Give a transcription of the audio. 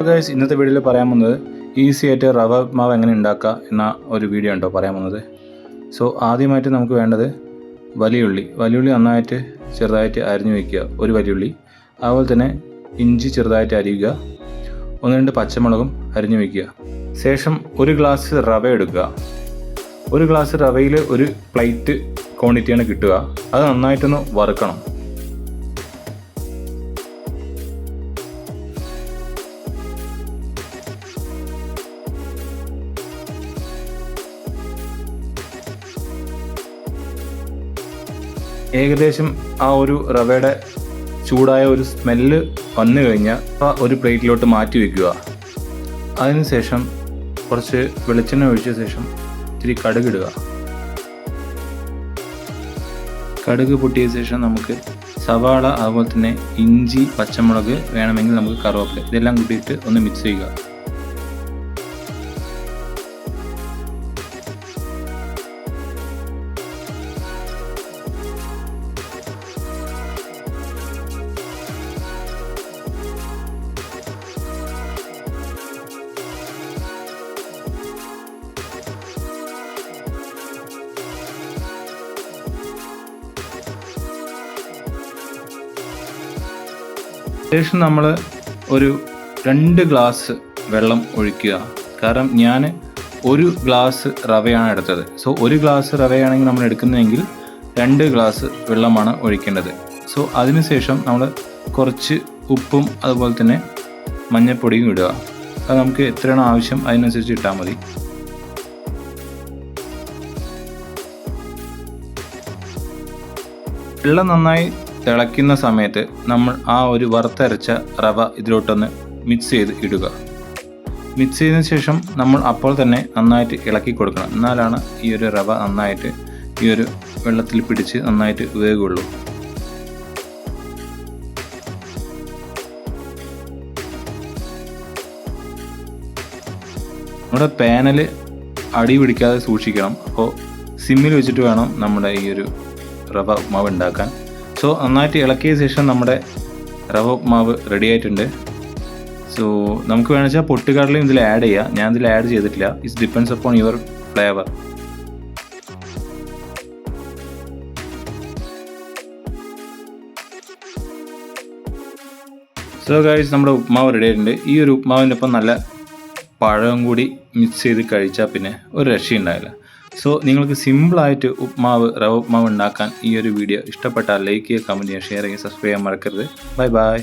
Guys, ഇന്നത്തെ വീഡിയോയിൽ പറയാൻ പോകുന്നത് ഈസി ആയിട്ട് റവ ഉപ്മാവ് എങ്ങനെ ഉണ്ടാക്കുക എന്ന ഒരു വീഡിയോ ഉണ്ടോ പറയാൻ പോകുന്നത്. സോ ആദ്യമായിട്ട് നമുക്ക് വേണ്ടത് വലിയുള്ളി നന്നായിട്ട് ചെറുതായിട്ട് അരിഞ്ഞു വയ്ക്കുക, ഒരു വലിയുള്ളി. അതുപോലെ തന്നെ ഇഞ്ചി ചെറുതായിട്ട് അരിയുക, 1-2 പച്ചമുളകും അരിഞ്ഞു വയ്ക്കുക. ശേഷം ഒരു ഗ്ലാസ് റവ എടുക്കുക. ഒരു ഗ്ലാസ് റവയിൽ ഒരു പ്ലേറ്റ് ക്വാണ്ടിറ്റിയാണ് കിട്ടുക. അത് നന്നായിട്ടൊന്ന് വറുക്കണം. ഏകദേശം ആ ഒരു റവയുടെ ചൂടായ ഒരു സ്മെല്ല് വന്നു കഴിഞ്ഞാൽ ഒരു പ്ലേറ്റിലോട്ട് മാറ്റി വയ്ക്കുക. അതിനുശേഷം കുറച്ച് വെളിച്ചെണ്ണ ഒഴിച്ച ശേഷം ഇത്തിരി കടുകിടുക. കടുക് പൊട്ടിയ ശേഷം നമുക്ക് സവാള, അതുപോലെ തന്നെ ഇഞ്ചി, പച്ചമുളക്, വേണമെങ്കിൽ നമുക്ക് കറുവേപ്പില, ഇതെല്ലാം കൂട്ടിയിട്ട് ഒന്ന് മിക്സ് ചെയ്യുക. ശേഷം നമ്മൾ ഒരു 2 ഗ്ലാസ് വെള്ളം ഒഴിക്കുക. കാരണം ഞാൻ ഒരു ഗ്ലാസ് റവയാണ് എടുത്തത്. സോ ഒരു ഗ്ലാസ് റവയാണെങ്കിൽ നമ്മൾ എടുക്കുന്നതെങ്കിൽ 2 ഗ്ലാസ് വെള്ളമാണ് ഒഴിക്കേണ്ടത്. സോ അതിനുശേഷം നമ്മൾ കുറച്ച് ഉപ്പും അതുപോലെ തന്നെ മഞ്ഞൾപ്പൊടിയും ഇടുക. അത് നമുക്ക് എത്രയാണോ ആവശ്യം അതിനനുസരിച്ച് ഇട്ടാൽ മതി. വെള്ളം നന്നായി തിളയ്ക്കുന്ന സമയത്ത് നമ്മൾ ആ ഒരു വറുത്തരച്ച റവ ഇതിലോട്ടൊന്ന് മിക്സ് ചെയ്ത് ഇടുക. മിക്സ് ചെയ്തതിന് ശേഷം നമ്മൾ അപ്പോൾ തന്നെ നന്നായിട്ട് ഇളക്കി കൊടുക്കണം. എന്നാലാണ് ഈ ഒരു റവ നന്നായിട്ട് ഈ ഒരു വെള്ളത്തിൽ പിടിച്ച് നന്നായിട്ട് വേകുള്ളൂ. നമ്മുടെ പാനിൽ അടി പിടിക്കാതെ സൂക്ഷിക്കണം. അപ്പോൾ സിമ്മിൽ വെച്ചിട്ട് വേണം നമ്മുടെ ഈ ഒരു റവ ഉപ്മാവ് ഉണ്ടാക്കാൻ. സോ നന്നായിട്ട് ഇളക്കിയ ശേഷം നമ്മുടെ റവ ഉപ്മാവ് റെഡി ആയിട്ടുണ്ട്. സോ നമുക്ക് വേണമെന്ന് വെച്ചാൽ പൊട്ടുകടലയും ഇതിൽ ആഡ് ചെയ്യാം. ഞാൻ ഇതിൽ ആഡ് ചെയ്തിട്ടില്ല. It's depends upon your flavour. So guys, നമ്മുടെ ഉപ്മാവ് റെഡി ആയിട്ടുണ്ട്. ഈ ഒരു ഉപ്മാവിൻ്റെ ഒപ്പം നല്ല പഴവും കൂടി മിക്സ് ചെയ്ത് കഴിച്ചാൽ പിന്നെ ഒരു രക്ഷയുണ്ടാവില്ല. സോ നിങ്ങൾക്ക് സിമ്പിളായിട്ട് റവ ഉപ്മാവ് ഉണ്ടാക്കാൻ ഈ ഒരു വീഡിയോ ഇഷ്ടപ്പെട്ടാൽ ലൈക്ക് ചെയ്യുക, കമൻറ്റ് ചെയ്യുക, ഷെയർ ചെയ്യുക, സബ്സ്ക്രൈബ് ചെയ്യാൻ മറക്കരുത്. Bye bye.